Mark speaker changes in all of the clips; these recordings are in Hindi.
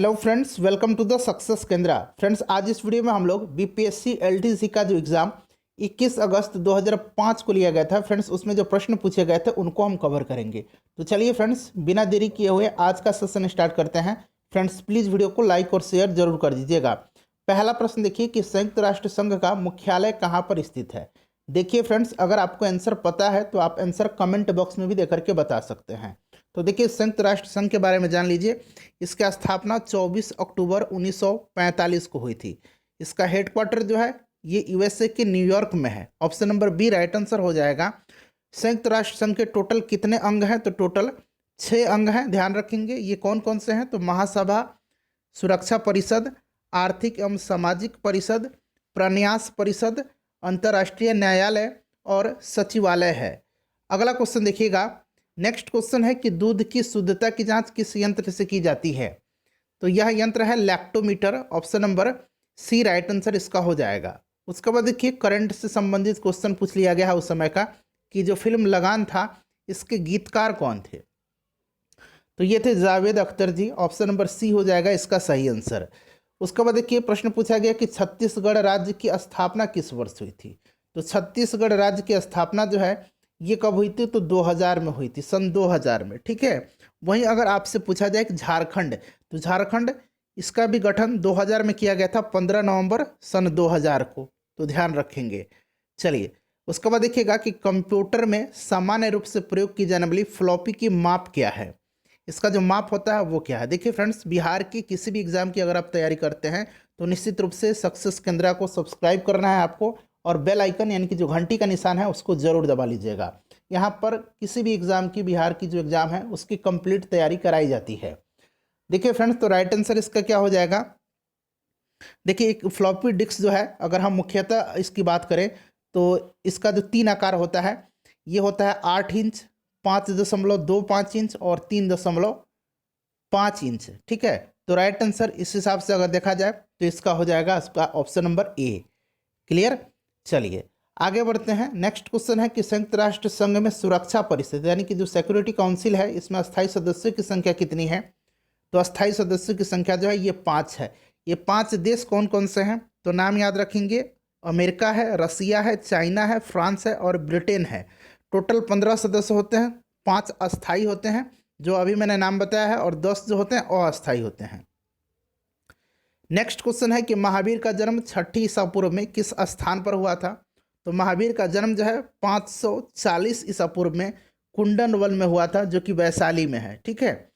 Speaker 1: Hello friends, welcome to the success Kendra. Friends, आज इस वीडियो में हम लोग बीपीएससी एलडीसी का जो एग्ज़ाम 21 अगस्त 2005 को लिया गया था फ्रेंड्स, उसमें जो प्रश्न पूछे गए थे उनको हम कवर करेंगे। तो चलिए फ्रेंड्स, बिना देरी किए हुए आज का सेशन स्टार्ट करते हैं। फ्रेंड्स, प्लीज़ वीडियो को लाइक और शेयर जरूर कर दीजिएगा। पहला प्रश्न देखिए कि संयुक्त राष्ट्र संघ का मुख्यालय कहाँ पर स्थित है। देखिए फ्रेंड्स, अगर आपको आंसर पता है तो आप आंसर कमेंट बॉक्स में भी दे करके बता सकते हैं। तो देखिए, संयुक्त राष्ट्र संघ के बारे में जान लीजिए। इसकी स्थापना 24 अक्टूबर 1945 को हुई थी। इसका हेडक्वार्टर जो है ये यूएसए के न्यूयॉर्क में है। Option number B right answer हो जाएगा। संयुक्त राष्ट्र संघ के टोटल कितने अंग हैं? तो टोटल 6 अंग हैं। ध्यान रखेंगे ये कौन कौन से हैं। तो महासभा, सुरक्षा परिषद, आर्थिक एवं सामाजिक परिषद, प्रन्यास परिषद, अंतर्राष्ट्रीय न्यायालय और सचिवालय है। अगला क्वेश्चन देखिएगा। नेक्स्ट क्वेश्चन है कि दूध की शुद्धता की जांच किस यंत्र से की जाती है। तो यह यंत्र है lactometer. Option number C right answer इसका हो जाएगा। उसके बाद देखिए, करंट से संबंधित क्वेश्चन पूछ लिया गया है उस समय का कि जो फिल्म लगान था इसके गीतकार कौन थे। तो ये थे जावेद अख्तर जी। ऑप्शन नंबर सी हो जाएगा इसका सही आंसर। उसके बाद देखिए, प्रश्न पूछा गया कि छत्तीसगढ़ राज्य की स्थापना किस वर्ष हुई थी। तो छत्तीसगढ़ राज्य की स्थापना जो है ये कब हुई थी? तो 2000 में हुई थी, सन 2000 में। ठीक है। वहीं अगर आपसे पूछा जाए कि झारखंड, तो झारखंड इसका भी गठन 2000 में किया गया था, 15 नवंबर सन 2000 को। तो ध्यान रखेंगे। चलिए, उसके बाद देखिएगा कि कंप्यूटर में सामान्य रूप से प्रयोग की जाने वाली फ्लॉपी की माप क्या है। इसका जो माप होता है वो क्या है। देखिए फ्रेंड्स, बिहार की किसी भी एग्जाम की अगर आप तैयारी करते हैं तो निश्चित रूप से सक्सेस केंद्रा को सब्सक्राइब करना है आपको, और बेल आइकन यानी कि जो घंटी का निशान है उसको जरूर दबा लीजिएगा। यहाँ पर किसी भी एग्जाम की, बिहार की जो एग्जाम है उसकी कंप्लीट तैयारी कराई जाती है। देखिए फ्रेंड्स, तो राइट आंसर इसका क्या हो जाएगा। देखिए, एक फ्लॉपी डिस्क जो है, अगर हम मुख्यतः इसकी बात करें तो इसका जो 3 आकार होता है ये होता है 8 इंच, 5.25 इंच और 3.5 इंच। ठीक है। तो राइट आंसर इस हिसाब से अगर देखा जाए तो इसका हो जाएगा इसका ऑप्शन नंबर ए। क्लियर। चलिए आगे बढ़ते हैं। नेक्स्ट क्वेश्चन है कि संयुक्त राष्ट्र संघ में सुरक्षा परिषद यानी कि जो सिक्योरिटी काउंसिल है इसमें अस्थायी सदस्यों की संख्या कितनी है। तो अस्थायी सदस्यों की संख्या जो है ये 5 है। ये 5 देश कौन कौन से हैं? तो नाम याद रखेंगे। अमेरिका है, रसिया है, चाइना है, फ्रांस है और ब्रिटेन है। टोटल 15 सदस्य होते हैं। 5 अस्थायी होते हैं जो अभी मैंने नाम बताया है, और 10 जो होते हैं अस्थायी होते हैं। नेक्स्ट क्वेश्चन है कि महावीर का जन्म 6ठी ईसा पूर्व में किस स्थान पर हुआ था। तो महावीर का जन्म जो है 540 ईसा पूर्व में कुंडनवल में हुआ था, जो कि वैशाली में है। ठीक है।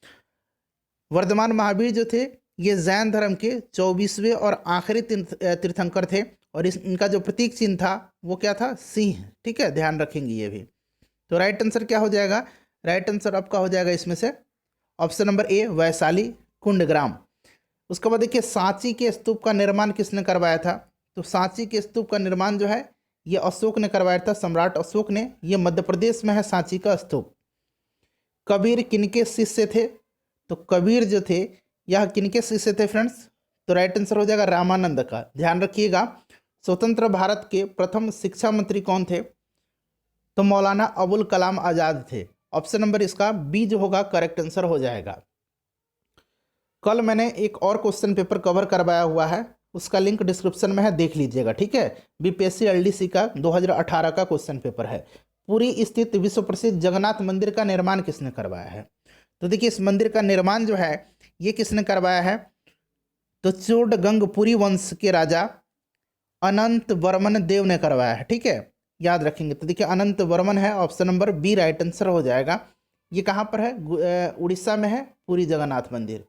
Speaker 1: वर्धमान महावीर जो थे ये जैन धर्म के 24वें और आखिरी तीर्थंकर थे, और इनका जो प्रतीक चिन्ह था वो क्या था? सिंह। ठीक है, ध्यान रखेंगे ये भी। तो राइट आंसर क्या हो जाएगा? राइट आंसर आपका हो जाएगा इसमें से option number A, Vaishali Kundagram. उसके बाद देखिए, सांची के स्तूप का निर्माण किसने करवाया था। तो सांची के स्तूप का निर्माण जो है ये अशोक ने करवाया था, सम्राट अशोक ने। ये मध्य प्रदेश में है सांची का स्तूप। कबीर किनके शिष्य थे। तो कबीर जो थे यह किनके शिष्य थे फ्रेंड्स। तो राइट आंसर हो जाएगा रामानंद का। ध्यान रखिएगा। स्वतंत्र भारत के प्रथम शिक्षा मंत्री कौन थे। तो मौलाना अबुल कलाम आज़ाद थे। ऑप्शन नंबर इसका बी जो होगा करेक्ट आंसर हो जाएगा। कल मैंने एक और क्वेश्चन पेपर कवर करवाया हुआ है, उसका लिंक डिस्क्रिप्शन में है, देख लीजिएगा। ठीक है। बीपीएससी एलडीसी का 2018 का क्वेश्चन पेपर है। पुरी स्थित विश्व प्रसिद्ध जगन्नाथ मंदिर का निर्माण किसने करवाया है। तो देखिए, इस मंदिर का निर्माण जो है ये किसने करवाया है। तो चोडगंगपुरी वंश के राजा अनंत वर्मन देव ने करवाया है। ठीक है, याद रखेंगे। तो देखिए, अनंत वर्मन है। Option number B right answer हो जाएगा। ये कहाँ पर है? उड़ीसा में है पुरी जगन्नाथ मंदिर।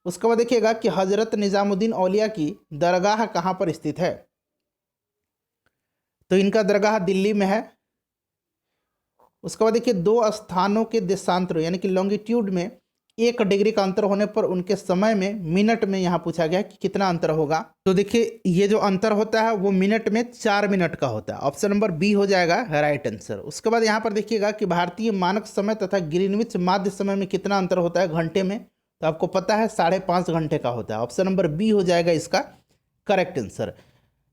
Speaker 1: उसके बाद देखिएगा कि हजरत निजामुद्दीन औलिया की दरगाह कहाँ पर स्थित है। तो इनका दरगाह दिल्ली में है। उसके बाद देखिए, 2 स्थानों के देशांतर यानी कि लॉन्गिट्यूड में 1 डिग्री का अंतर होने पर उनके समय में मिनट में यहाँ पूछा गया कि कितना अंतर होगा। तो देखिए, ये जो अंतर होता है वो मिनट में 4 मिनट का होता है। ऑप्शन नंबर बी हो जाएगा राइट आंसर। उसके बाद यहाँ पर देखिएगा कि भारतीय मानक समय तथा ग्रीनविच माध्य समय में कितना अंतर होता है घंटे में। तो आपको पता है 5.5 घंटे का होता है। ऑप्शन नंबर बी हो जाएगा इसका करेक्ट आंसर।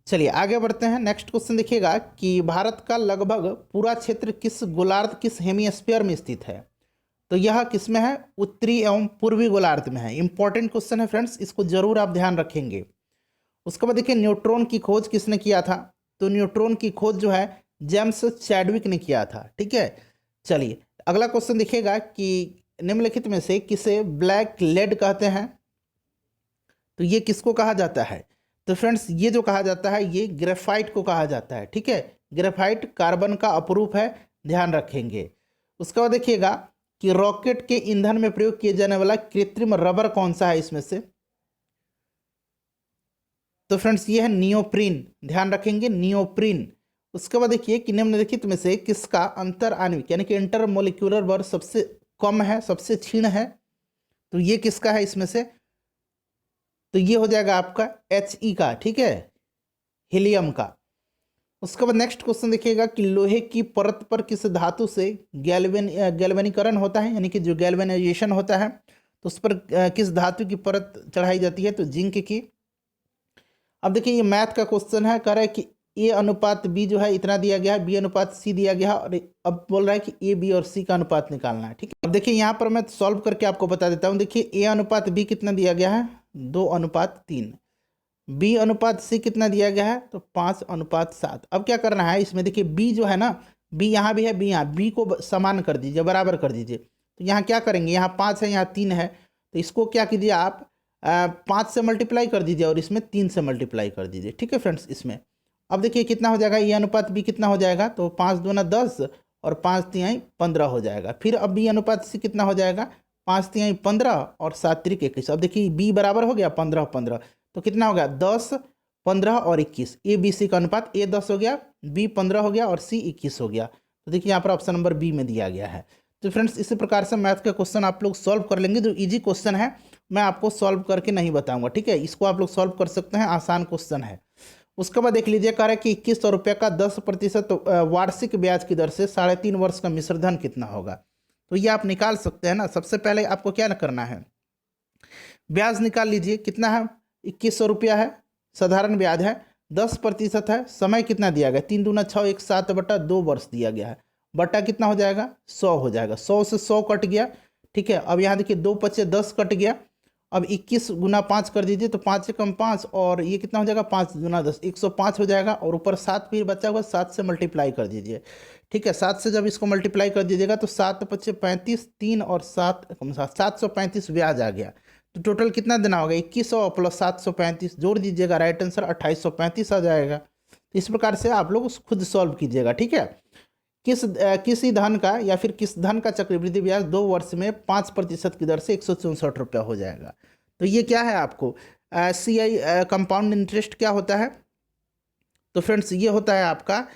Speaker 1: चलिए आगे बढ़ते हैं। नेक्स्ट क्वेश्चन देखिएगा कि भारत का लगभग पूरा क्षेत्र किस गोलार्ध, किस हेमीस्फीयर में स्थित है। तो यह किसमें है? उत्तरी एवं पूर्वी गोलार्ध में है। इंपॉर्टेंट क्वेश्चन है फ्रेंड्स, इसको जरूर आप ध्यान रखेंगे। उसके बाद देखिए न्यूट्रॉन की खोज किसने किया था? तो न्यूट्रॉन की खोज जो है जेम्स चैडविक ने किया था। ठीक है, चलिए अगला क्वेश्चन देखिएगा कि निम्नलिखित में से किसे ब्लैक लेड कहते हैं? तो ये किसको कहा जाता है? तो फ्रेंड्स ये जो कहा जाता है ये ग्रेफाइट को कहा जाता है। ठीक है, ग्रेफाइट कार्बन का अपरूप है, ध्यान रखेंगे। उसके बाद देखिएगा कि रॉकेट के ईंधन में प्रयोग किए जाने वाला कृत्रिम रबर कौन सा है इसमें से? तो फ्रेंड्स ये है नियोप्रीन, ध्यान रखेंगे नियोप्रीन। उसके बाद देखिए कि निम्नलिखित में से किसका अंतर आणविक यानी कि इंटरमोलिक्यूलर बल सबसे कम है, सबसे क्षीण है? तो ये किसका है इसमें से? तो ये हो जाएगा आपका He का। ठीक है, हीलियम का। उसके बाद नेक्स्ट क्वेश्चन देखिएगा कि लोहे की परत पर किस धातु से गैल्वेनीकरण होता है, यानी कि जो गैल्वेनाइजेशन होता है तो उस पर किस धातु की परत चढ़ाई जाती है? तो जिंक की। अब देखिए ये मैथ का क्वेश्चन है, कह रहा है कि A अनुपात B जो है इतना दिया गया है, B अनुपात C दिया गया है, और अब बोल रहा है कि A B और C का अनुपात निकालना है। ठीक है, अब देखिए यहाँ पर मैं सॉल्व करके आपको बता देता हूँ। देखिए A अनुपात B कितना दिया गया है? 2:3। B अनुपात C कितना दिया गया है? तो 5:7। अब क्या करना है इसमें? देखिए B जो है ना, B यहाँ भी है, B यहाँ, B को समान कर दीजिए, बराबर कर दीजिए। तो यहाँ क्या करेंगे, यहाँ 5 है, यहाँ 3 है, तो इसको क्या कीजिए आप 5 से मल्टीप्लाई कर दीजिए और इसमें 3 से मल्टीप्लाई कर दीजिए। ठीक है फ्रेंड्स, इसमें अब देखिए कितना हो जाएगा, ए अनुपात बी कितना हो जाएगा? तो 5 दूना 10 और 5 तिहाई 15 हो जाएगा। फिर अब बी अनुपात सी कितना हो जाएगा? 5 तिहाई 15 और 7 तिरिक 21। अब देखिए बी बराबर हो गया 15 15, तो कितना हो गया? 10 15 और 21। ए बी सी का अनुपात, ए 10 हो गया, बी 15 हो गया और सी 21 हो गया। तो देखिए यहाँ पर ऑप्शन नंबर बी में दिया गया है। तो फ्रेंड्स इसी प्रकार से मैथ का क्वेश्चन आप लोग सॉल्व कर लेंगे। जो इजी क्वेश्चन है मैं आपको सॉल्व करके नहीं बताऊंगा। ठीक है, इसको आप लोग सॉल्व कर सकते हैं, आसान क्वेश्चन है। उसके बाद देख लीजिए, कह रहा है कि 2100 रुपये का 10% वार्षिक ब्याज की दर से 3.5 वर्ष का मिश्रधन कितना होगा? तो ये आप निकाल सकते हैं ना। सबसे पहले आपको क्या करना है, ब्याज निकाल लीजिए। कितना है? 2100 रुपया है, साधारण ब्याज है, 10% है, समय कितना दिया गया? 3 दूना 6, 1 7/2 वर्ष दिया गया है, बटा कितना हो जाएगा? 100 हो जाएगा। 100 से 100 कट गया। ठीक है, अब यहाँ देखिए 2 पचे 10 कट गया। अब 21 गुना 5 कर दीजिए, तो 5 से कम 5, और ये कितना हो जाएगा? 5 दूना 10, 105 हो जाएगा। और ऊपर 7 फिर बचा हुआ, 7 से मल्टीप्लाई कर दीजिए। ठीक है, 7 से जब इसको मल्टीप्लाई कर दीजिएगा तो 7 पचे 35, 3 और 7 735 ब्याज आ गया। तो टोटल कितना देना होगा? 2100 प्लस 735 जोड़ दीजिएगा, राइट आंसर 2835 आ जाएगा। तो इस प्रकार से आप लोग खुद सॉल्व कीजिएगा। ठीक है, किसी धन का या फिर किस धन का चक्रवृद्धि ब्याज 2 वर्ष में 5% की दर से 164 रुपया हो जाएगा? तो ये क्या है आपको CI कंपाउंड इंटरेस्ट क्या होता है? तो फ्रेंड्स ये होता है आपका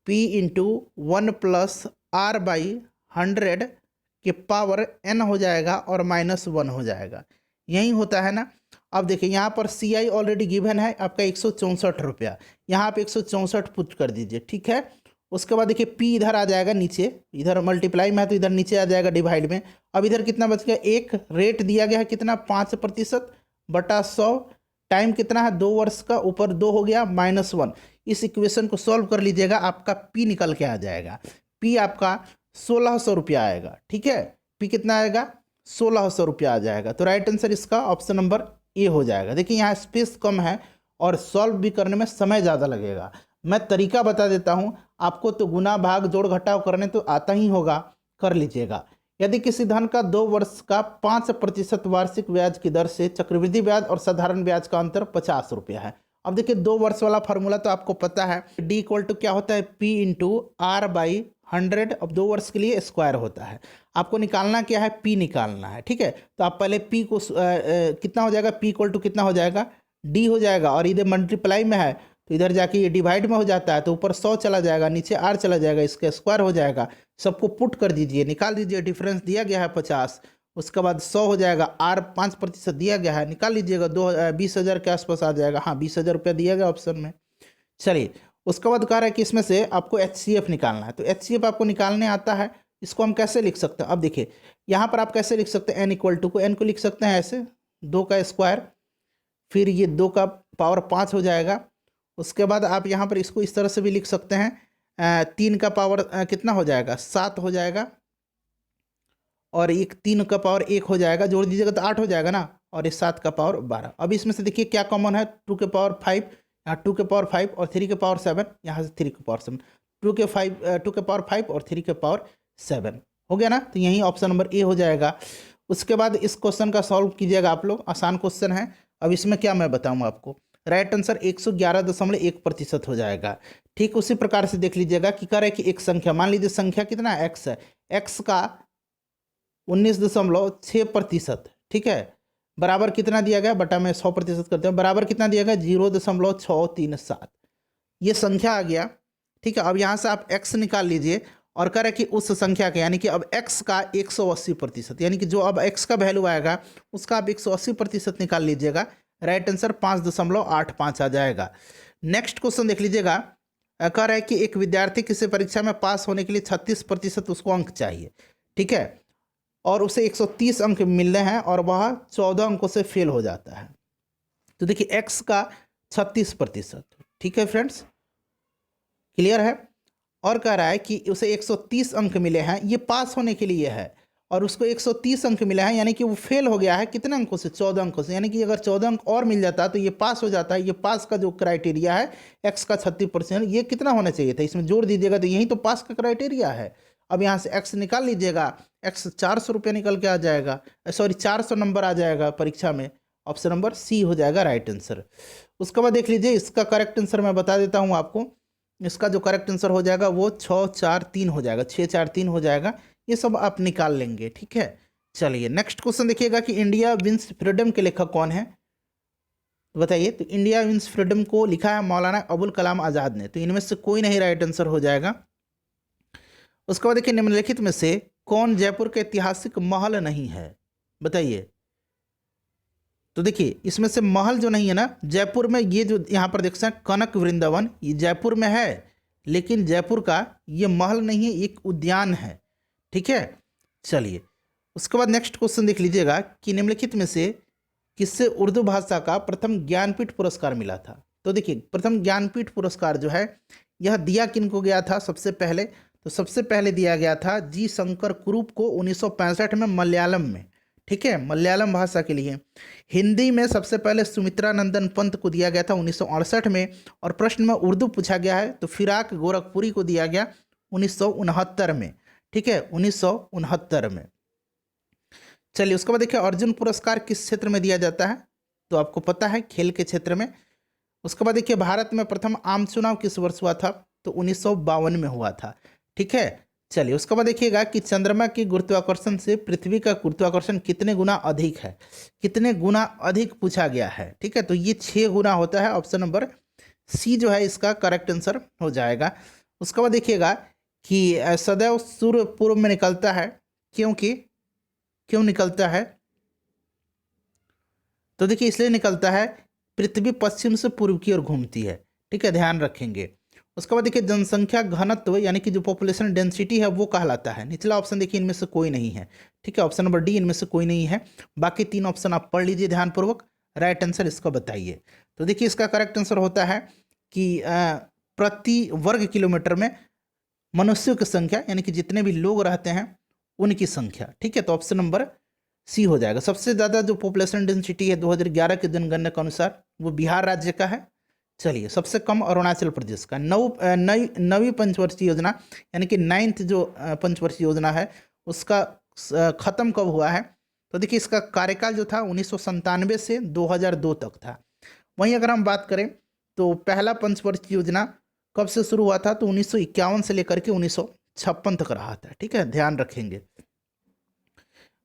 Speaker 1: P इंटू 1 + R/100 के पावर n हो जाएगा और -1 हो जाएगा, यही होता है ना। अब देखिए यहाँ पर CI ऑलरेडी गिवन है आपका 164 रुपया, यहाँ आप 164 पुट कर दीजिए। ठीक है, उसके बाद देखिए P इधर आ जाएगा नीचे, इधर मल्टीप्लाई में है तो इधर नीचे आ जाएगा डिवाइड में। अब इधर कितना बच गया? एक रेट दिया गया है कितना? 5% बटा 100, टाइम कितना है? 2 वर्ष का, ऊपर 2 हो गया, -1। इस इक्वेशन को सॉल्व कर लीजिएगा, आपका P निकल के आ जाएगा। P आपका 1600 रुपया आएगा। ठीक है, P कितना आएगा? 1600 रुपया आ जाएगा। तो राइट आंसर इसका ऑप्शन नंबर ए हो जाएगा। देखिए यहाँ स्पेस कम है और सॉल्व भी करने में समय ज़्यादा लगेगा। मैं तरीका बता देता हूँ आपको, तो गुना भाग जोड़ घटाव करने तो आता ही होगा, कर लीजिएगा। यदि किसी धन का 2 वर्ष का 5% वार्षिक ब्याज की दर से चक्रवृद्धि ब्याज और साधारण ब्याज का अंतर 50 रुपया है। अब देखिए 2 वर्ष वाला फार्मूला तो आपको पता है, D = क्या होता है? P into R/100। अब 2 वर्ष के लिए स्क्वायर होता है। आपको निकालना क्या है? P निकालना है। ठीक है, तो आप पहले P को कितना हो जाएगा? P = कितना हो जाएगा? D हो जाएगा, और इधर मल्टीप्लाई में है तो इधर जाके ये डिवाइड में हो जाता है, तो ऊपर 100 चला जाएगा, नीचे R चला जाएगा, इसका स्क्वायर हो जाएगा। सबको पुट कर दीजिए, निकाल दीजिए। डिफरेंस दिया गया है 50, उसके बाद 100 हो जाएगा, R 5% दिया गया है, निकाल लीजिएगा, 20,000 के आसपास आ जाएगा। हाँ, 20,000 रुपया दिया गया ऑप्शन में। चलिए, उसके बाद कह रहा है कि इसमें से आपको HCF निकालना है। तो HCF आपको निकालने आता है, इसको हम कैसे लिख सकते हैं? अब देखिए यहाँ पर आप कैसे लिख सकते हैं? N को लिख सकते हैं ऐसे, 2 का स्क्वायर, फिर ये 2 का पावर 5 हो जाएगा। उसके बाद आप यहाँ पर इसको इस तरह से भी लिख सकते हैं, 3 का पावर कितना हो जाएगा? 7 हो जाएगा, और एक 3 का पावर 1 हो जाएगा, जोड़ दीजिएगा तो 8 हो जाएगा ना, और इस 7 का पावर 12। अब इसमें से देखिए क्या कॉमन है, 2 के पावर 5, यहाँ 2 के पावर 5 और 3 के पावर 7, यहाँ से 3 के पावर 7, 2 के पावर 5 और 3 के पावर 7 हो गया ना। तो यही ऑप्शन नंबर ए हो जाएगा। उसके बाद इस क्वेश्चन का सॉल्व कीजिएगा आप लोग, आसान क्वेश्चन है। अब इसमें क्या मैं बताऊँ आपको, राइट आंसर 111.1% हो जाएगा। ठीक उसी प्रकार से देख लीजिएगा कि कह रहे कि एक संख्या, मान लीजिए संख्या कितना एक्स है, एक्स का 19.6%, ठीक है, बराबर कितना दिया गया, बटा में 100% करते हैं, बराबर कितना दिया गया 0.637, ये संख्या आ गया। ठीक है, अब यहाँ से आप x निकाल लीजिए और कह रहे कि उस संख्या के, यानी कि अब x का 180%, यानी कि जो अब x का वैल्यू आएगा उसका आप 180% निकाल लीजिएगा, राइट आंसर 5.85 आ जाएगा। नेक्स्ट क्वेश्चन देख लीजिएगा, कह रहा है कि एक विद्यार्थी किसी परीक्षा में पास होने के लिए 36% उसको अंक चाहिए, ठीक है, और उसे 130 अंक मिल रहे हैं और वह 14 अंकों से फेल हो जाता है। तो देखिए x का 36%, ठीक है फ्रेंड्स, क्लियर है। और कह रहा है कि उसे 130 अंक मिले हैं, ये पास होने के लिए है, और उसको 130 अंक मिले हैं, यानी कि वो फेल हो गया है कितने अंकों से, 14 अंकों से, यानी कि अगर 14 अंक और मिल जाता तो ये पास हो जाता है। ये पास का जो क्राइटेरिया है x का 36%, ये कितना होना चाहिए था, इसमें जोड़ दीजिएगा तो यही तो पास का क्राइटेरिया है। अब यहाँ से x निकाल लीजिएगा, x 400 रुपये निकल के आ जाएगा, सॉरी 400 नंबर आ जाएगा परीक्षा में, ऑप्शन नंबर सी हो जाएगा राइट आंसर। उसके बाद देख लीजिए इसका करेक्ट आंसर मैं बता देता हूँ आपको, इसका जो करेक्ट आंसर हो जाएगा वो 643 हो जाएगा, 643 हो जाएगा, ये सब आप निकाल लेंगे, ठीक है। चलिए नेक्स्ट क्वेश्चन देखिएगा कि इंडिया विंस फ्रीडम के लेखक कौन है, बताइए। तो इंडिया विंस फ्रीडम को लिखा है मौलाना अबुल कलाम आज़ाद ने, तो इनमें से कोई नहीं राइट आंसर हो जाएगा। उसके बाद देखिए निम्नलिखित में से कौन जयपुर के ऐतिहासिक महल नहीं है, बताइए। तो देखिए इसमें से महल जो नहीं है ना जयपुर में, ये जो यहाँ पर देख सकते हैं कनक वृंदावन, ये जयपुर में है, लेकिन जयपुर का ये महल नहीं है, एक उद्यान है, ठीक है। चलिए उसके बाद नेक्स्ट क्वेश्चन देख लीजिएगा कि निम्नलिखित में से किससे उर्दू भाषा का प्रथम ज्ञानपीठ पुरस्कार मिला था। तो देखिए प्रथम ज्ञानपीठ पुरस्कार जो है यह दिया किनको गया था सबसे पहले, तो सबसे पहले दिया गया था जी शंकर कुरूप को 1965 में मलयालम में, ठीक है, मलयालम भाषा के लिए। हिंदी में सबसे पहले सुमित्रा नंदन पंत को दिया गया था 1968 में, और प्रश्न में उर्दू पूछा गया है तो फिराक गोरखपुरी को दिया गया 1969 में, ठीक है, 1969 में। चलिए उसके बाद देखिए अर्जुन पुरस्कार किस क्षेत्र में दिया जाता है, तो आपको पता है खेल के क्षेत्र में। उसके बाद देखिए भारत में प्रथम आम चुनाव किस वर्ष हुआ था, तो 1952 में हुआ था, ठीक है। चलिए उसके बाद देखिएगा कि चंद्रमा की गुरुत्वाकर्षण से पृथ्वी का गुरुत्वाकर्षण कितने गुना अधिक है, कितने गुना अधिक पूछा गया है, ठीक है, तो ये 6 गुना होता है, ऑप्शन नंबर सी जो है इसका करेक्ट आंसर हो जाएगा। उसके बाद देखिएगा कि सदैव सूर्य पूर्व में निकलता है, क्यों निकलता है, तो देखिए इसलिए निकलता है पृथ्वी पश्चिम से पूर्व की ओर घूमती है, ठीक है, ध्यान रखेंगे। उसके बाद देखिए जनसंख्या घनत्व यानी कि जो पॉपुलेशन डेंसिटी है वो कहलाता है, निचला ऑप्शन देखिए इनमें से कोई नहीं है, ठीक है, ऑप्शन नंबर डी इनमें से कोई नहीं है। बाकी 3 ऑप्शन आप पढ़ लीजिए ध्यानपूर्वक, राइट आंसर इसको बताइए। तो देखिए इसका करेक्ट आंसर होता है कि प्रति वर्ग किलोमीटर में मनुष्यों की संख्या, यानी कि जितने भी लोग रहते हैं उनकी संख्या, ठीक है, तो ऑप्शन नंबर सी हो जाएगा। सबसे ज़्यादा जो पॉपुलेशन डेंसिटी है 2011 के जनगणना के अनुसार वो बिहार राज्य का है। चलिए सबसे कम अरुणाचल प्रदेश का। नवी पंचवर्षीय योजना यानी कि 9th जो पंचवर्षीय योजना है उसका ख़त्म कब हुआ है, तो देखिए इसका कार्यकाल जो था 1997 से 2002 तक था। वहीं अगर हम बात करें तो पहला पंचवर्षीय योजना कब से शुरू हुआ था, तो 1951 से लेकर के 1956 तक रहा था, ठीक है, ध्यान रखेंगे।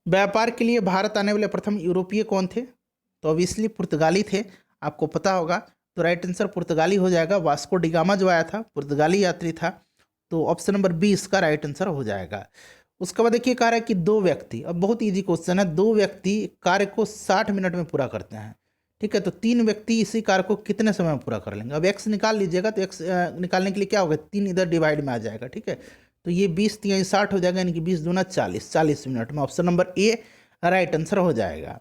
Speaker 1: व्यापार के लिए भारत आने वाले प्रथम यूरोपीय कौन थे, तो ऑब्वियसली पुर्तगाली थे, आपको पता होगा, तो राइट आंसर पुर्तगाली हो जाएगा। वास्को डिगामा जो आया था पुर्तगाली यात्री था, तो ऑप्शन नंबर बी इसका राइट आंसर हो जाएगा। उसके बाद देखिए कह रहा है कि 2 व्यक्ति, अब बहुत इजी क्वेश्चन है, 2 व्यक्ति कार्य को 60 मिनट में पूरा करते हैं, ठीक है, तो 3 व्यक्ति इसी कार्य को कितने समय में पूरा कर लेंगे। अब x निकाल लीजिएगा, तो x निकालने के लिए क्या होगा, 3 इधर डिवाइड में आ जाएगा, ठीक है, तो ये 20 3 60 हो जाएगा, यानी कि 20 दूना 40 मिनट में, ऑप्शन नंबर ए राइट आंसर हो जाएगा।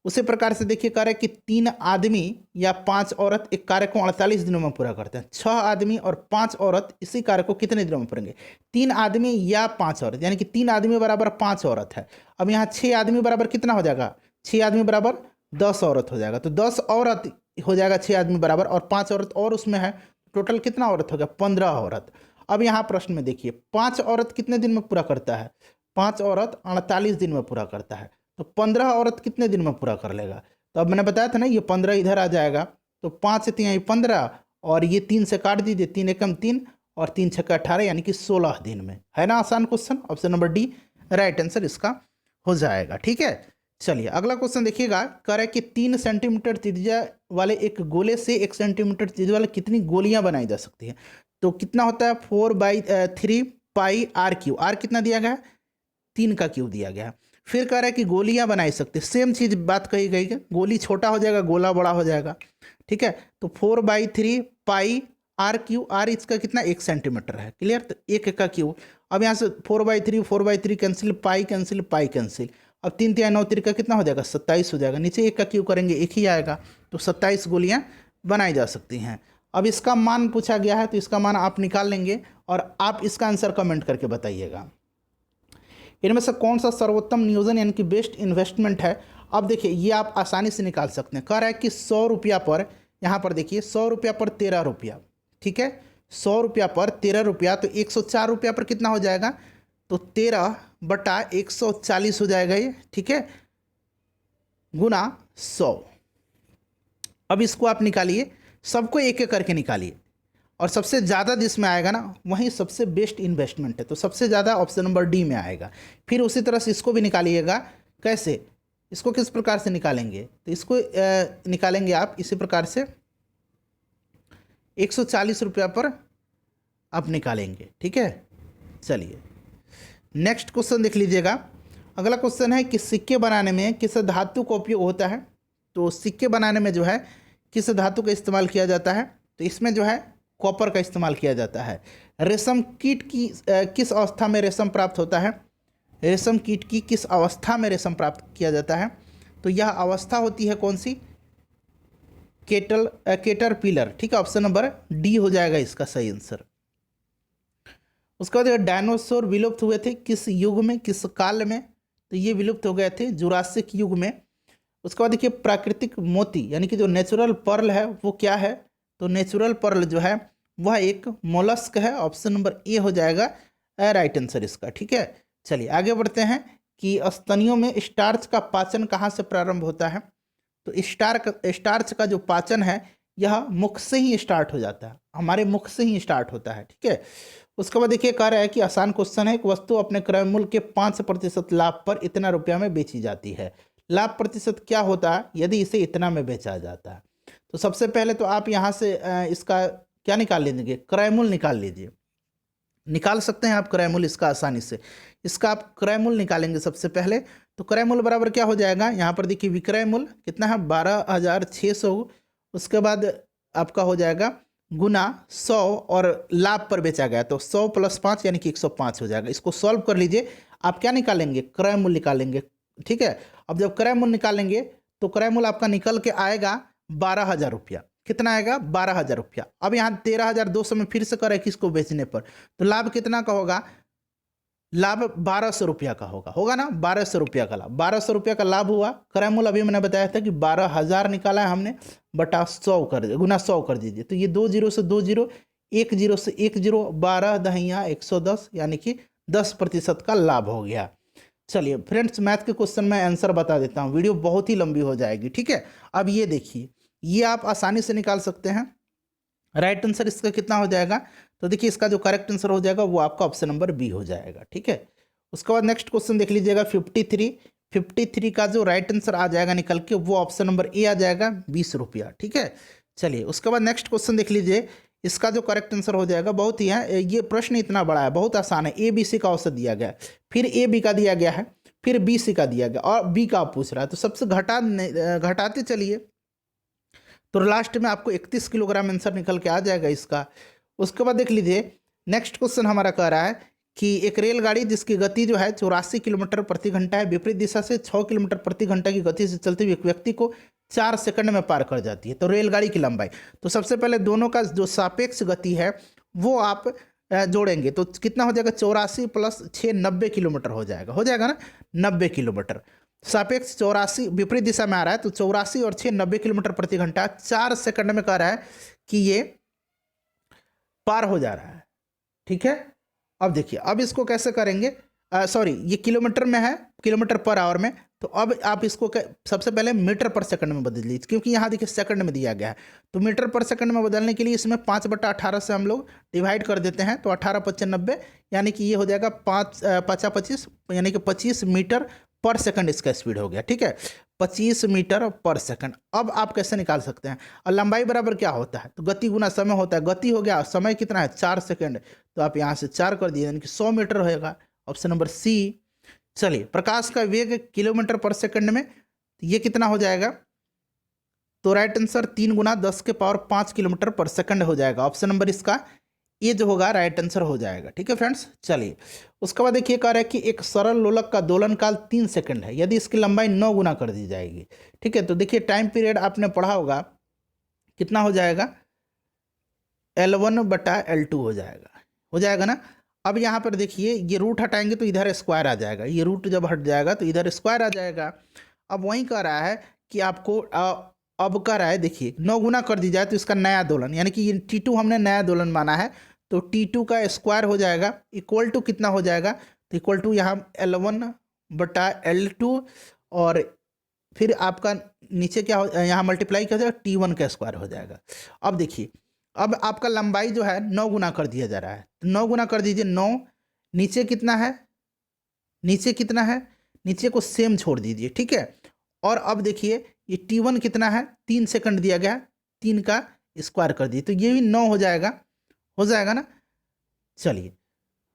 Speaker 1: उसी प्रकार से देखिए कह रहा है कि 3 आदमी या 5 औरत एक कार्य को 48 दिनों में पूरा करते हैं। 6 आदमी और 5 औरत इसी कार्य को कितने दिनों में करेंगे? 3 आदमी या 5 औरत, यानी कि 3 आदमी बराबर 5 औरत है। अब यहाँ 6 आदमी बराबर कितना हो जाएगा? 6 आदमी बराबर 10 औरत हो जाएगा। तो 10 औरत हो जाएगा 6 आदमी बराबर, और 5 औरत और उसमें है, टोटल कितना औरत हो गया? 15 औरत। अब यहाँ प्रश्न में देखिए 5 औरत कितने दिन में पूरा करता है? 5 औरत 48 दिन में पूरा करता है। तो 15 औरत कितने दिन में पूरा कर लेगा? तो अब मैंने बताया था ना, ये 15 इधर आ जाएगा, तो 5 से 3 15, और ये 3 से काट दीजिए, 3 एकम 3 और 3 छक्का 18, यानी कि 16 दिन में। है ना आसान question? Option number D right answer इसका हो जाएगा। ठीक है, चलिए अगला क्वेश्चन देखिएगा। कह रहा है कि 3 सेंटीमीटर त्रिज्या वाले एक गोले से 1 सेंटीमीटर त्रिज्या वाले कितनी गोलियां बनाई जा सकती हैं? तो कितना होता है? 4/3 पाई आर क्यू। आर कितना दिया गया है? 3 का क्यूब दिया गया है। फिर कह रहा है कि गोलियां बनाई सकते, सेम चीज बात कही गई है, गोली छोटा हो जाएगा, गोला बड़ा हो जाएगा। ठीक है, तो 4/3 पाई आर क्यू, आर इसका कितना? 1 सेंटीमीटर है। क्लियर? तो 1 का क्यूब। अब यहाँ से 4/3 cancel, pi cancel, pi cancel. अब 3 3 9 3 का कितना हो जाएगा? 27 हो जाएगा। नीचे 1 का क्यूब करेंगे, 1 ही आएगा। तो 27 गोलियां बनाई जा सकती हैं। अब इसका मान पूछा गया है, तो इसका मान आप निकाल लेंगे और आप इसका आंसर कमेंट करके बताइएगा। इनमें से कौन सा सर्वोत्तम नियोजन यानी कि बेस्ट इन्वेस्टमेंट है? अब देखिए ये आप आसानी से निकाल सकते हैं। कह रहा है कि 100 रुपया पर, यहाँ पर देखिए 100 रुपया पर 13 रुपया। ठीक है, 100 रुपया पर 13 रुपया, तो 104 रुपया पर कितना हो जाएगा? तो 13/140 हो जाएगा ये। ठीक है, गुना 100। अब इसको आप निकालिए, सबको एक एक करके निकालिए, और सबसे ज़्यादा जिसमें आएगा ना वही सबसे बेस्ट इन्वेस्टमेंट है। तो सबसे ज़्यादा ऑप्शन नंबर डी में आएगा। फिर उसी तरह से इसको भी निकालिएगा। कैसे? इसको किस प्रकार से निकालेंगे? तो इसको निकालेंगे आप इसी प्रकार से, 140 रुपया पर आप निकालेंगे। ठीक है, चलिए नेक्स्ट क्वेश्चन देख लीजिएगा। अगला क्वेश्चन है कि सिक्के बनाने में किस धातु का उपयोग होता है? तो सिक्के बनाने में जो है किस धातु का इस्तेमाल किया जाता है? तो इसमें जो है कॉपर का इस्तेमाल किया जाता है। रेशम कीट की किस अवस्था में रेशम प्राप्त होता है? रेशम कीट की किस अवस्था में रेशम प्राप्त किया जाता है? तो यह अवस्था होती है कौन सी? केटरपिलर। ठीक है, ऑप्शन नंबर डी हो जाएगा इसका सही आंसर। उसके बाद डायनासोर विलुप्त हुए थे किस युग में, किस काल में? तो ये विलुप्त हो गए थे जुरासिक युग में। उसके बाद देखिए प्राकृतिक मोती यानी कि जो नेचुरल पर्ल है वो क्या है? तो नेचुरल पर्ल जो है वह एक मोलस्क है। ऑप्शन नंबर ए हो जाएगा राइट आंसर इसका। ठीक है, चलिए आगे बढ़ते हैं कि स्तनियों में स्टार्च का पाचन कहाँ से प्रारंभ होता है? तो स्टार्च का जो पाचन है यह मुख से ही स्टार्ट हो जाता है, हमारे मुख से ही स्टार्ट होता है। ठीक है, उसके बाद देखिए कह रहा है कि आसान क्वेश्चन है, एक वस्तु अपने क्रय मूल्य के 5% लाभ पर इतना रुपया में बेची जाती है। लाभ प्रतिशत क्या होता है यदि इसे इतना में बेचा जाता है? तो सबसे पहले तो आप यहाँ से इसका क्या निकाल लीजिए? क्रय मूल्य निकाल लीजिए। निकाल सकते हैं आप क्रय मूल्य इसका आसानी से। इसका आप क्रय मूल्य निकालेंगे सबसे पहले। तो क्रय मूल्य बराबर क्या हो जाएगा? यहाँ पर देखिए विक्रय मूल्य कितना है? 12,600। उसके बाद आपका हो जाएगा गुना 100, और लाभ पर बेचा गया तो 100 + 5 यानी कि 105 हो जाएगा। इसको सॉल्व कर लीजिए। आप क्या निकालेंगे? क्रय मूल्य निकालेंगे। ठीक है, अब जब क्रय मूल्य निकालेंगे तो क्रय मूल्य आपका निकल के आएगा 12,000 रुपया। कितना आएगा? 12,000 रुपया। अब यहाँ 13,200 में फिर से करें किसको बेचने पर, तो लाभ कितना का होगा? लाभ 1,200 रुपया का होगा ना? 1,200 रुपया का लाभ, 1,200 रुपया का लाभ हुआ। क्रय मूल्य अभी मैंने बताया था कि 12,000 निकाला है हमने, बटा 100 कर गुना 100 कर दीजिए। तो ये 2 0 से 2 0, 1 0 से 1 0, 12 दहिया 110, यानी कि 10% का लाभ हो गया। चलिए फ्रेंड्स, मैथ के क्वेश्चन में आंसर बता देता हूँ, वीडियो बहुत ही लंबी हो जाएगी। ठीक है, अब ये देखिए, ये आप आसानी से निकाल सकते हैं। राइट आंसर इसका कितना हो जाएगा? तो देखिए इसका जो करेक्ट आंसर हो जाएगा वो आपका ऑप्शन नंबर बी हो जाएगा। ठीक है, उसके बाद नेक्स्ट क्वेश्चन देख लीजिएगा 53 का जो राइट आंसर आ जाएगा निकल के, वो ऑप्शन नंबर ए आ जाएगा 20 रुपया। ठीक है, चलिए उसके बाद नेक्स्ट क्वेश्चन देख लीजिए। इसका जो करेक्ट आंसर हो जाएगा, बहुत ही है, ये प्रश्न इतना बड़ा है, बहुत आसान है। ए बी सी का औसत दिया गया है, फिर ए बी का दिया गया है, फिर बी सी का दिया गया और बी का आप पूछ रहा है, तो सबसे घटाते चलिए, तो लास्ट में आपको 31 किलोग्राम आंसर निकल के आ जाएगा इसका। उसके बाद देख लीजिए नेक्स्ट क्वेश्चन हमारा कह रहा है कि एक रेलगाड़ी जिसकी गति जो है 84 किलोमीटर प्रति घंटा है, विपरीत दिशा से 6 किलोमीटर प्रति घंटा की गति से चलते हुए एक व्यक्ति को 4 सेकंड में पार कर जाती है। तो रेलगाड़ी की लंबाई, तो सबसे पहले दोनों का जो सापेक्ष गति है वो आप जोड़ेंगे तो कितना हो जाएगा, 84 प्लस 6 90 किलोमीटर हो जाएगा ना, 90 किलोमीटर। सापेक्ष 84 विपरीत दिशा में आ रहा है, तो 84 और 6 90 किलोमीटर प्रति घंटा 4 सेकंड में कह रहा है कि ये पार हो जा रहा है। ठीक है, अब देखिए, अब इसको कैसे करेंगे, सॉरी ये किलोमीटर में है, किलोमीटर पर आवर में, तो अब आप इसको सबसे पहले मीटर पर सेकंड में बदल लीजिए, क्योंकि यहाँ देखिए सेकंड में दिया गया है। तो मीटर पर सेकंड में बदलने के लिए इसमें 5/18 से हम लोग डिवाइड कर देते हैं, तो 18 × 90 यानी कि ये हो जाएगा 5×5 यानी कि 25 मीटर पर सेकंड इसका स्पीड हो गया। ठीक है, 25 मीटर पर सेकंड। अब आप कैसे निकाल सकते हैं, और लंबाई बराबर क्या होता है, तो गति गुना समय होता है। गति हो गया, समय कितना है 4 सेकंड, तो आप यहाँ से 4 कर दिए यानी कि 100 मीटर होएगा, ऑप्शन नंबर सी। चलिए, प्रकाश का वेग किलोमीटर पर सेकंड में, तो ये कितना हो जाएगा, तो राइट आंसर 3 × 10⁵ किलोमीटर पर सेकंड हो जाएगा। ऑप्शन नंबर इसका ये जो होगा राइट आंसर हो जाएगा। ठीक है फ्रेंड्स, चलिए उसके बाद देखिए कह रहा है कि एक सरल लोलक का दोलन काल 3 सेकंड है यदि इसकी लंबाई 9 गुना कर दी जाएगी। ठीक है, तो देखिए टाइम पीरियड आपने पढ़ा होगा, कितना हो जाएगा, L1/L2 हो जाएगा ना। अब यहाँ पर देखिए ये रूट हटाएंगे तो इधर स्क्वायर आ जाएगा, ये रूट जब हट जाएगा तो इधर स्क्वायर आ जाएगा। अब वहीं कह रहा है कि आपको अब कह रहा है देखिए 9 गुना कर दी जाए तो इसका नया दोलन, यानी कि ये T2 हमने नया दोलन माना है, तो T2 का स्क्वायर हो जाएगा इक्वल टू कितना हो जाएगा, तो इक्वल टू यहाँ L1/L2 और फिर आपका नीचे क्या हो, यहाँ मल्टीप्लाई क्या हो जाएगा, T1 का स्क्वायर हो जाएगा। अब देखिए, अब आपका लंबाई जो है 9 गुना कर दिया जा रहा है, तो 9 गुना कर दीजिए, 9 नीचे कितना है, नीचे को सेम छोड़ दीजिए। ठीक है, और अब देखिए ये T1 कितना है, 3 सेकंड दिया गया, 3 का स्क्वायर कर दिए तो ये भी 9 हो जाएगा ना। चलिए,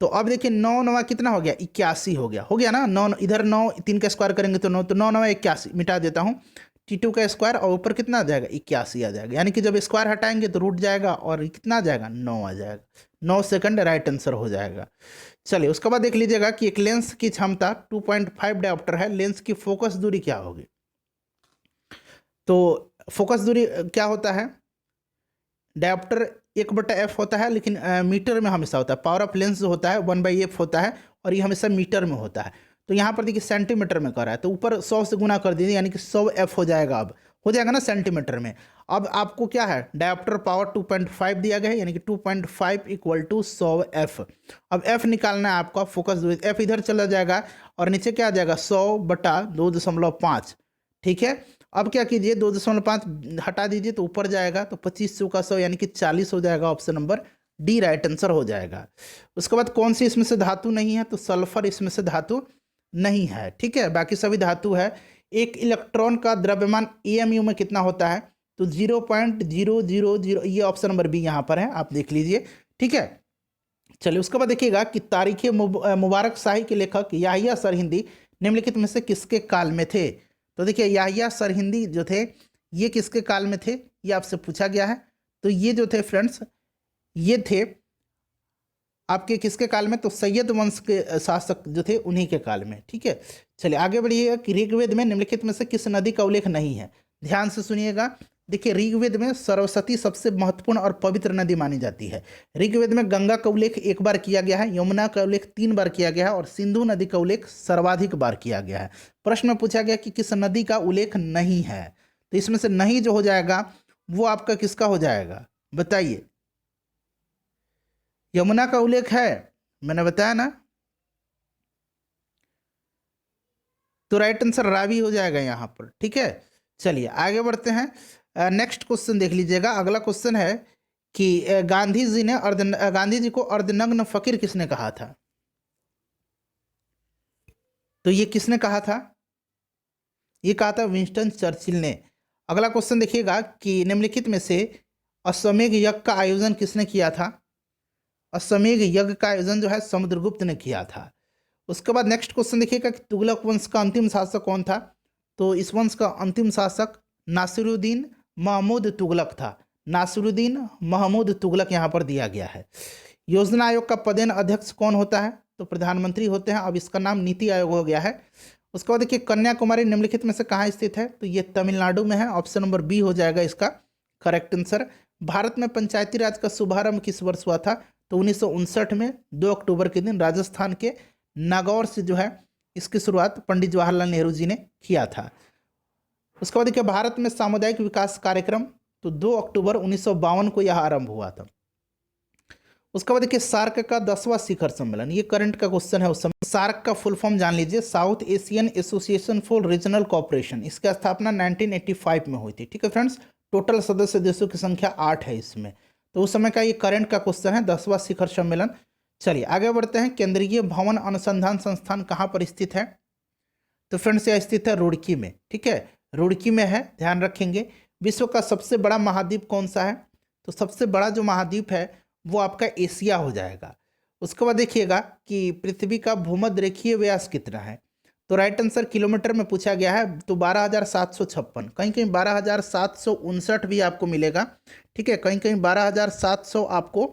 Speaker 1: तो अब देखिए 9 9 कितना हो गया, 81 हो गया ना। 9 इधर 9 3 का स्क्वायर करेंगे तो 9, तो 9 9 81, मिटा देता हूँ, T2 का स्क्वायर और ऊपर कितना आ जाएगा, 81 आ जाएगा, यानी कि जब स्क्वायर हटाएंगे तो रूट जाएगा और कितना आ जाएगा, 9 आ जाएगा। 9 सेकंड राइट आंसर हो जाएगा। चलिए उसके बाद देख लीजिएगा कि एक लेंस की क्षमता 2.5 डायोप्टर है, लेंस की फोकस दूरी क्या होगी। तो फोकस दूरी क्या होता है, डायोप्टर 1/f होता है, लेकिन मीटर में हमेशा होता है। पावर ऑफ लेंस जो होता है 1/f होता है और ये हमेशा मीटर में होता है। तो यहाँ पर देखिए सेंटीमीटर में कर रहा है, तो ऊपर 100 से गुना कर दीजिए यानी कि 100f हो जाएगा। अब हो जाएगा ना सेंटीमीटर में। अब आपको क्या है, डायोप्टर पावर 2.5 दिया गया है, यानी कि 2.5 = 100f। अब f निकालना है आपका, फोकस दूरी, f इधर चला जाएगा और नीचे क्या आ जाएगा, 100/2.5। ठीक है, अब क्या कीजिए, 2.5 हटा दीजिए तो ऊपर जाएगा, तो 25 × 100 यानी कि 40 हो जाएगा। Option number D right answer हो जाएगा। उसके बाद कौन सी इसमें से धातु नहीं है, तो सल्फर इसमें से धातु नहीं है। ठीक है, बाकी सभी धातु है। एक इलेक्ट्रॉन का द्रव्यमान AMU में कितना होता है, तो 0.000, ये ऑप्शन नंबर बी यहाँ पर है, आप देख लीजिए। ठीक है, चलिए उसके बाद देखिएगा कि तारीख मुबारक शाही के लेखक याहिया सरहिंदी निम्नलिखित में से किसके काल में थे। तो देखिए याहिया सरहिंदी जो थे ये किसके काल में थे, ये आपसे पूछा गया है। तो ये जो थे फ्रेंड्स, ये थे आपके किसके काल में, तो सैयद वंश के शासक जो थे उन्हीं के काल में। ठीक है, चलिए आगे बढ़िएगा कि ऋग्वेद में निम्नलिखित में से किस नदी का उल्लेख नहीं है। ध्यान से सुनिएगा, देखिए ऋग्वेद में सरस्वती सबसे महत्वपूर्ण और पवित्र नदी मानी जाती है। ऋग्वेद में गंगा का उल्लेख 1 बार किया गया है, यमुना का उल्लेख 3 बार किया गया है और सिंधु नदी का उल्लेख सर्वाधिक बार किया गया है। प्रश्न में पूछा गया कि किस नदी का उल्लेख नहीं है, तो इसमें से नहीं जो हो जाएगा वो आपका किसका हो जाएगा, बताइए। यमुना का उल्लेख है, मैंने बताया ना, तो राइट आंसर रावी हो जाएगा यहाँ पर। ठीक है, चलिए आगे बढ़ते हैं। नेक्स्ट क्वेश्चन देख लीजिएगा। अगला क्वेश्चन है कि गांधी जी को अर्धनग्न फकीर किसने कहा था। तो ये किसने कहा था, ये कहा था विंस्टन चर्चिल ने। अगला क्वेश्चन देखिएगा कि निम्नलिखित में से अश्वमेध यज्ञ का आयोजन किसने किया था। अश्वमेध यज्ञ का आयोजन जो है समुद्रगुप्त ने किया था। उसके बाद नेक्स्ट क्वेश्चन देखिएगा कि तुगलक वंश का अंतिम शासक कौन था। तो इस वंश का अंतिम शासक नासिरुद्दीन महमूद तुगलक था। नासिरुद्दीन महमूद तुगलक यहाँ पर दिया गया है। योजना आयोग का पदेन अध्यक्ष कौन होता है, तो प्रधानमंत्री होते हैं, अब इसका नाम नीति आयोग हो गया है। उसके बाद देखिए कन्याकुमारी निम्नलिखित में से कहाँ स्थित है, तो ये तमिलनाडु में है, ऑप्शन नंबर बी हो जाएगा इसका करेक्ट आंसर। भारत में पंचायती राज का शुभारंभ किस वर्ष हुआ था, तो 1959 में 2 अक्टूबर के दिन राजस्थान के नागौर से जो है इसकी शुरुआत पंडित जवाहरलाल नेहरू जी ने किया था। उसके बाद देखिए भारत में सामुदायिक विकास कार्यक्रम, तो 2 अक्टूबर 1952 को यह आरंभ हुआ था। उसके बाद देखिए सार्क का 10वां शिखर सम्मेलन, ये करंट का क्वेश्चन है उस समय। सार्क का फुल फॉर्म जान लीजिए, south Asian association for regional cooperation. इसकी स्थापना 1985 में हुई थी। ठीक है फ्रेंड्स, टोटल सदस्य देशों की संख्या 8 है इसमें। तो उस समय का ये करंट का क्वेश्चन है, 10वां शिखर सम्मेलन। चलिए आगे बढ़ते हैं। केंद्रीय भवन अनुसंधान संस्थान कहाँ पर स्थित है, तो फ्रेंड्स यह स्थित है रुड़की में। ठीक है, रुड़की में है, ध्यान रखेंगे। विश्व का सबसे बड़ा महाद्वीप कौन सा है, तो सबसे बड़ा जो महाद्वीप है वो आपका एशिया हो जाएगा। उसके बाद देखिएगा कि पृथ्वी का भूमध्य रेखीय व्यास कितना है, तो राइट आंसर किलोमीटर में पूछा गया है, तो 12,756। कहीं कहीं 12,759 भी आपको मिलेगा। ठीक है, कहीं कहीं 12,700 आपको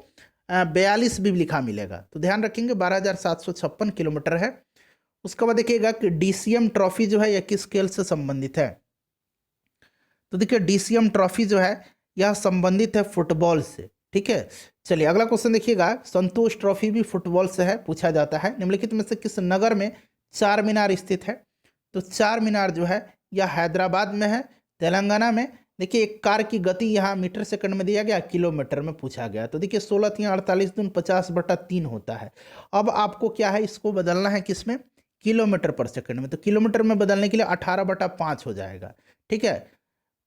Speaker 1: 42 भी लिखा मिलेगा, तो ध्यान रखेंगे 12,756 किलोमीटर है। उसके बाद देखिएगा कि डीसीएम ट्रॉफी जो है यह किस खेल से संबंधित है, तो देखिए डीसीएम ट्रॉफी जो है यह संबंधित है फुटबॉल से। ठीक है, चलिए अगला क्वेश्चन देखिएगा, संतोष ट्रॉफी भी फुटबॉल से है, पूछा जाता है। निम्नलिखित में से किस नगर में चार मीनार स्थित है, तो चार मीनार जो है यह हैदराबाद में है, तेलंगाना में। देखिए एक कार की गति यहाँ मीटर सेकंड में दिया गया, किलोमीटर में पूछा गया, तो देखिए 16 × 48 × 50/3 होता है। अब आपको क्या है, इसको बदलना है किसमें, किलोमीटर पर सेकंड में। तो किलोमीटर में बदलने के लिए 18/5 हो जाएगा। ठीक है,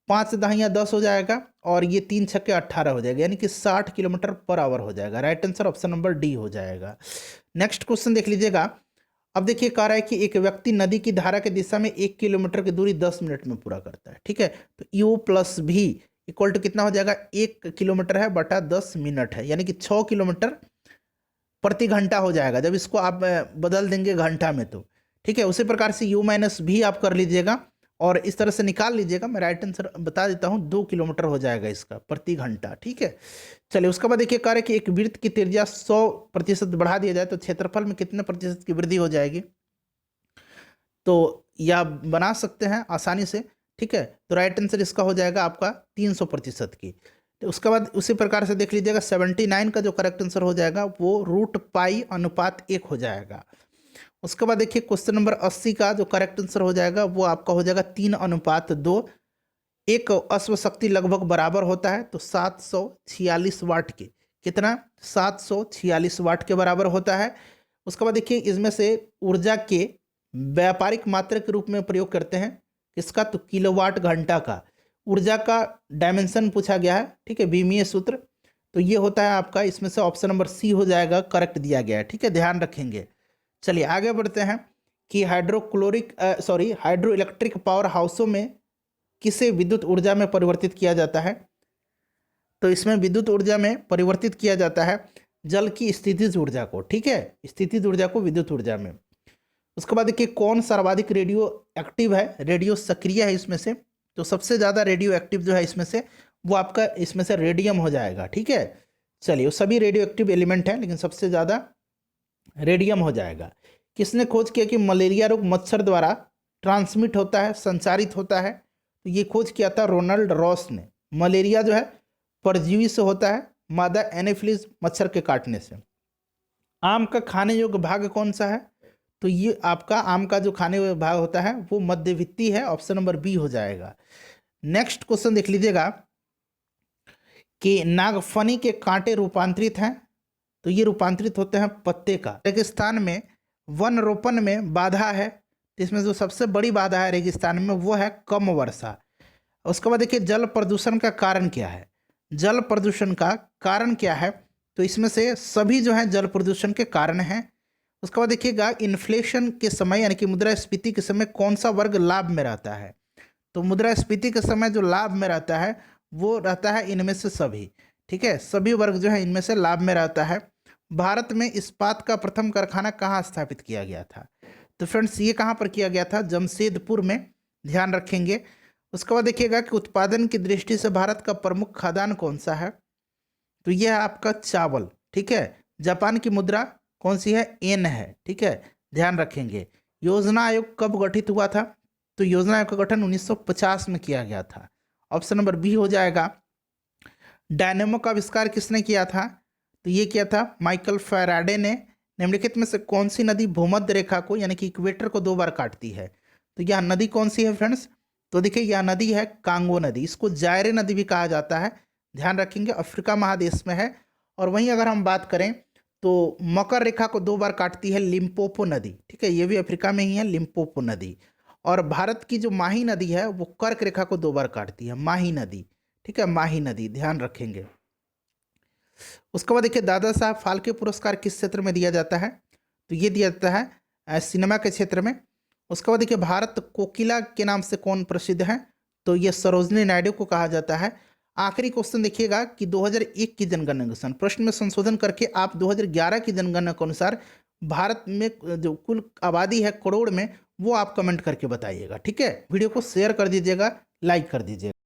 Speaker 1: 5 दहिया 10 हो जाएगा, और ये 3 छक्के 18 हो जाएगा, यानी कि 60 किलोमीटर पर आवर हो जाएगा। Right answer option number D हो जाएगा। नेक्स्ट क्वेश्चन देख लीजिएगा। अब देखिए कह रहा है कि एक व्यक्ति नदी की धारा की दिशा में 1 किलोमीटर की दूरी 10 मिनट में पूरा करता है। ठीक है, तो U + V इक्वल टू कितना हो जाएगा, 1 किलोमीटर है बटा 10 मिनट है, यानी कि 6 किलोमीटर प्रति घंटा हो जाएगा जब इसको आप बदल देंगे घंटा में तो। ठीक है, उसी प्रकार से U - V आप कर लीजिएगा और इस तरह से निकाल लीजिएगा। मैं राइट आंसर बता देता हूँ, 2 किलोमीटर हो जाएगा इसका प्रति घंटा। ठीक है, चलिए उसके बाद देखिए कार्य कि एक वृत्त की त्रिज्या 100% बढ़ा दिया जाए तो क्षेत्रफल में कितने प्रतिशत की वृद्धि हो जाएगी, तो यह बना सकते हैं आसानी से। ठीक है, तो राइट आंसर इसका हो जाएगा आपका 300% की। तो उसके बाद उसी प्रकार से देख लीजिएगा 79 का जो करेक्ट आंसर हो जाएगा वो √π/1 हो जाएगा। उसके बाद देखिए क्वेश्चन नंबर 80 का जो करेक्ट आंसर हो जाएगा वो आपका हो जाएगा 3:2। एक अश्व शक्ति लगभग बराबर होता है, तो 746 वाट के, कितना, 746 वाट के बराबर होता है। उसके बाद देखिए इसमें से ऊर्जा के व्यापारिक मात्रा के रूप में प्रयोग करते हैं किसका, तो किलोवाट घंटा का। ऊर्जा का डायमेंशन पूछा गया है। ठीक है, बीमीय सूत्र, तो ये होता है आपका, इसमें से ऑप्शन नंबर सी हो जाएगा, करेक्ट दिया गया है। ठीक है, ध्यान रखेंगे। चलिए आगे बढ़ते हैं कि हाइड्रो इलेक्ट्रिक पावर हाउसों में किसे विद्युत ऊर्जा में परिवर्तित किया जाता है, तो इसमें विद्युत ऊर्जा में परिवर्तित किया जाता है जल की स्थितिज ऊर्जा को। ठीक है, स्थितिज ऊर्जा को विद्युत ऊर्जा में। उसके बाद देखिए कौन सर्वाधिक रेडियो एक्टिव है, रेडियो सक्रिय है इसमें से, तो सबसे ज़्यादा रेडियो एक्टिव जो है इसमें से वो आपका इसमें से रेडियम हो जाएगा। ठीक है, चलिए वो सभी रेडियो एक्टिव एलिमेंट हैं लेकिन सबसे ज़्यादा रेडियम हो जाएगा। किसने खोज किया कि मलेरिया रोग मच्छर द्वारा ट्रांसमिट होता है, संचारित होता है, तो ये खोज किया था रोनाल्ड रॉस ने। मलेरिया जो है परजीवी से होता है, मादा एनोफिलीज मच्छर के काटने से। आम का खाने योग्य भाग कौन सा है, तो ये आपका आम का जो खाने योग्य भाग होता है वो मध्यवित्तीय है, ऑप्शन नंबर बी हो जाएगा। नेक्स्ट क्वेश्चन देख लीजिएगा कि नागफनी के कांटे रूपांतरित हैं, तो ये रूपांतरित होते हैं पत्ते का। रेगिस्तान में वन रोपण में बाधा है, तो इसमें जो सबसे बड़ी बाधा है रेगिस्तान में वो है कम वर्षा। उसके बाद देखिए जल प्रदूषण का कारण क्या है, जल प्रदूषण का कारण क्या है, तो इसमें से सभी जो है जल प्रदूषण के कारण हैं। उसके बाद देखिएगा इन्फ्लेशन के समय यानी कि मुद्रास्फीति के समय कौन सा वर्ग लाभ में रहता है, तो मुद्रास्फीति के समय जो लाभ में रहता है वो रहता है इनमें से सभी। ठीक है, सभी वर्ग जो है इनमें से लाभ में रहता है। भारत में इस्पात का प्रथम कारखाना कहाँ स्थापित किया गया था, तो फ्रेंड्स ये कहाँ पर किया गया था, जमशेदपुर में, ध्यान रखेंगे। उसके बाद देखिएगा कि उत्पादन की दृष्टि से भारत का प्रमुख खाद्यान्न कौन सा है, तो यह है आपका चावल। ठीक है, जापान की मुद्रा कौन सी है, एन है। ठीक है, ध्यान रखेंगे। योजना आयोग कब गठित हुआ था, तो योजना आयोग का गठन 1950 में किया गया था। ऑप्शन नंबर बी हो जाएगा। डायनेमो का आविष्कार किसने किया था, तो ये किया था माइकल फैराडे ने। निम्नलिखित में से कौन सी नदी भूमध्य रेखा को यानी कि इक्वेटर को 2 बार काटती है, तो यह नदी कौन सी है फ्रेंड्स, तो देखिए यह नदी है कांगो नदी। इसको जायरे नदी भी कहा जाता है, ध्यान रखेंगे, अफ्रीका महादेश में है। और वहीं अगर हम बात करें तो मकर रेखा को 2 बार काटती है लिम्पोपो नदी। ठीक है, ये भी अफ्रीका में ही है, लिम्पोपो नदी। और भारत की जो माही नदी है वो कर्क रेखा को 2 बार काटती है, माही नदी। ठीक है, माही नदी, ध्यान रखेंगे। उसके बाद देखिए दादा साहब फाल्के पुरस्कार किस क्षेत्र में दिया जाता है, तो ये दिया जाता है सिनेमा के क्षेत्र में। उसके बाद देखिए भारत कोकिला के नाम से कौन प्रसिद्ध है, तो ये सरोजनी नायडू को कहा जाता है। आखिरी क्वेश्चन देखिएगा कि 2001 की जनगणना के अनुसार प्रश्न में संशोधन करके आप 2011 की जनगणना के अनुसार भारत में जो कुल आबादी है करोड़ में, वो आप कमेंट करके बताइएगा। ठीक है, वीडियो को शेयर कर दीजिएगा, लाइक कर दीजिएगा।